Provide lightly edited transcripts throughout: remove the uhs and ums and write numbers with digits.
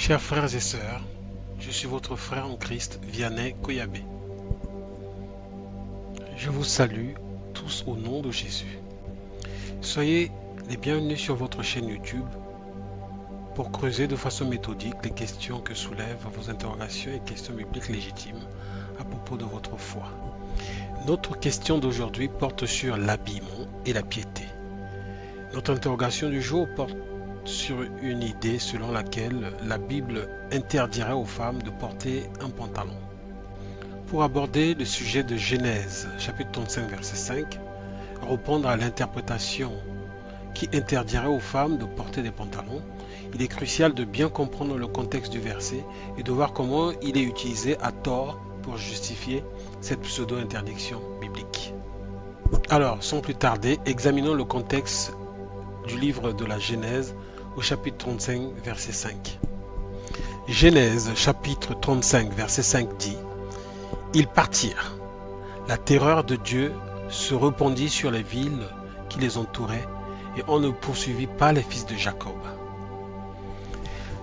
Chers frères et sœurs, je suis votre frère en Christ, Vianney Koyabé. Je vous salue tous au nom de Jésus. Soyez les bienvenus sur votre chaîne YouTube pour creuser de façon méthodique les questions que soulèvent vos interrogations et questions bibliques légitimes à propos de votre foi. Notre question d'aujourd'hui porte sur l'habillement et la piété. Notre interrogation du jour porte sur une idée selon laquelle la Bible interdirait aux femmes de porter un pantalon. Pour aborder le sujet de Genèse, chapitre 35, verset 5, répondre à l'interprétation qui interdirait aux femmes de porter des pantalons, il est crucial de bien comprendre le contexte du verset et de voir comment il est utilisé à tort pour justifier cette pseudo-interdiction biblique. Alors, sans plus tarder, examinons le contexte du livre de la Genèse au chapitre 35, verset 5. Genèse, chapitre 35, verset 5 dit « Ils partirent. La terreur de Dieu se répandit sur les villes qui les entouraient, et on ne poursuivit pas les fils de Jacob. »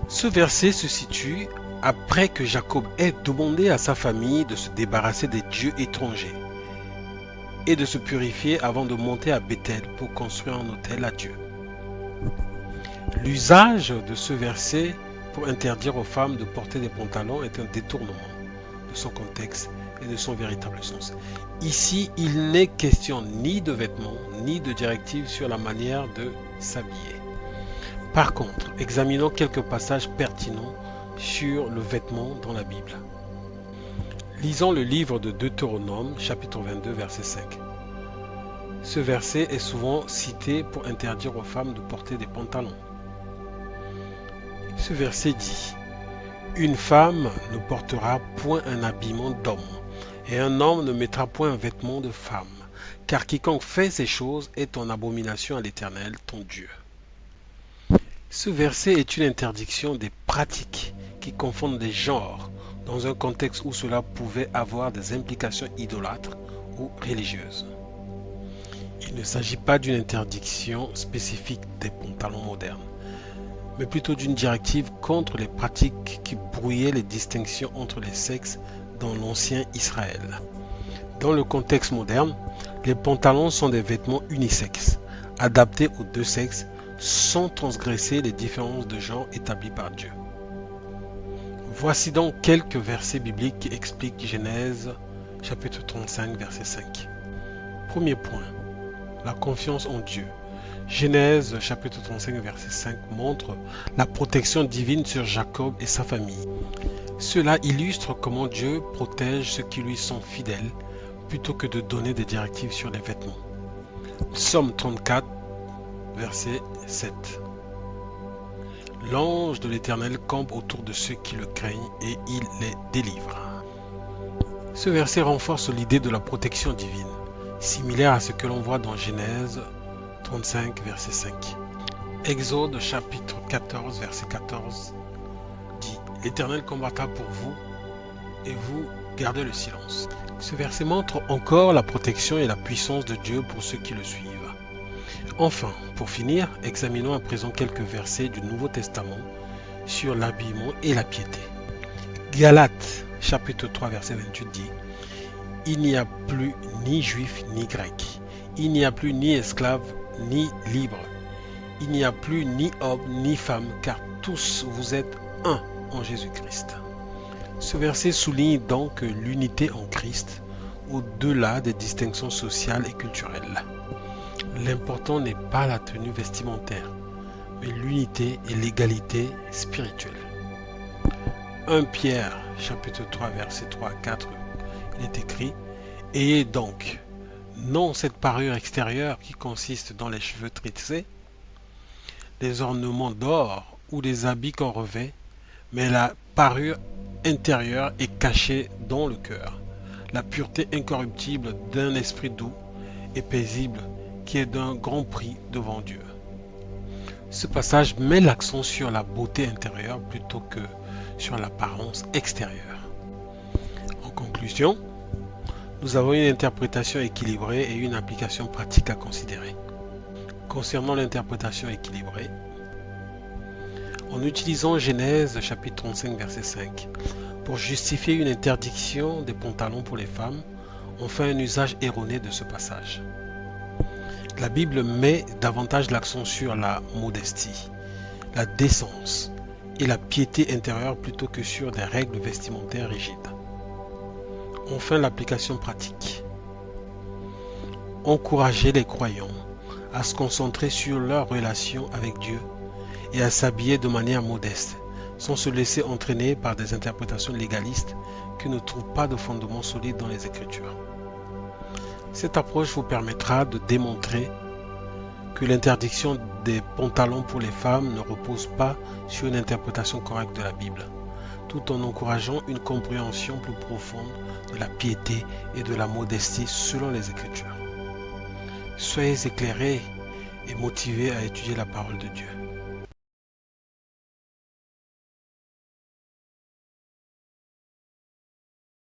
Ce verset se situe après que Jacob ait demandé à sa famille de se débarrasser des dieux étrangers et de se purifier avant de monter à Bethel pour construire un autel à Dieu. L'usage de ce verset pour interdire aux femmes de porter des pantalons est un détournement de son contexte et de son véritable sens. Ici, il n'est question ni de vêtements, ni de directives sur la manière de s'habiller. Par contre, examinons quelques passages pertinents sur le vêtement dans la Bible. Lisons le livre de Deutéronome, chapitre 22, verset 5. Ce verset est souvent cité pour interdire aux femmes de porter des pantalons. Ce verset dit « Une femme ne portera point un habillement d'homme, et un homme ne mettra point un vêtement de femme, car quiconque fait ces choses est en abomination à l'Éternel, ton Dieu. » Ce verset est une interdiction des pratiques qui confondent les genres dans un contexte où cela pouvait avoir des implications idolâtres ou religieuses. Il ne s'agit pas d'une interdiction spécifique des pantalons modernes, mais plutôt d'une directive contre les pratiques qui brouillaient les distinctions entre les sexes dans l'ancien Israël. Dans le contexte moderne, les pantalons sont des vêtements unisexes, adaptés aux deux sexes, sans transgresser les différences de genre établies par Dieu. Voici donc quelques versets bibliques qui expliquent Genèse, chapitre 35, verset 5. Premier point, la confiance en Dieu. Genèse, chapitre 35, verset 5 montre la protection divine sur Jacob et sa famille. Cela illustre comment Dieu protège ceux qui lui sont fidèles plutôt que de donner des directives sur les vêtements. Psaume 34, verset 7. L'ange de l'Éternel campe autour de ceux qui le craignent et il les délivre. Ce verset renforce l'idée de la protection divine, similaire à ce que l'on voit dans Genèse 35, verset 5. Exode, chapitre 14, verset 14 dit « L'Éternel combattra pour vous et vous gardez le silence. » Ce verset montre encore la protection et la puissance de Dieu pour ceux qui le suivent. Enfin, pour finir, examinons à présent quelques versets du Nouveau Testament sur l'habillement et la piété. Galates, chapitre 3, verset 28 dit « Il n'y a plus ni juif ni grec, il n'y a plus ni esclave ni libre, il n'y a plus ni homme ni femme, car tous vous êtes un en Jésus-Christ. » Ce verset souligne donc l'unité en Christ au-delà des distinctions sociales et culturelles. L'important n'est pas la tenue vestimentaire, mais l'unité et l'égalité spirituelle. 1 Pierre, chapitre 3, versets 3 à 4, il est écrit « Ayez donc, non cette parure extérieure qui consiste dans les cheveux tressés, les ornements d'or ou les habits qu'on revêt, mais la parure intérieure est cachée dans le cœur, la pureté incorruptible d'un esprit doux et paisible qui est d'un grand prix devant Dieu. » Ce passage met l'accent sur la beauté intérieure plutôt que sur l'apparence extérieure. En conclusion, nous avons une interprétation équilibrée et une application pratique à considérer. Concernant l'interprétation équilibrée, En utilisant Genèse chapitre 35 verset 5 pour justifier une interdiction des pantalons pour les femmes, on fait un usage erroné de ce passage. La Bible met davantage l'accent sur la modestie, la décence et la piété intérieure plutôt que sur des règles vestimentaires rigides. Enfin, l'application pratique. Encourager les croyants à se concentrer sur leur relation avec Dieu et à s'habiller de manière modeste, sans se laisser entraîner par des interprétations légalistes qui ne trouvent pas de fondement solide dans les Écritures. Cette approche vous permettra de démontrer que l'interdiction des pantalons pour les femmes ne repose pas sur une interprétation correcte de la Bible, tout en encourageant une compréhension plus profonde de la piété et de la modestie selon les Écritures. Soyez éclairés et motivés à étudier la parole de Dieu.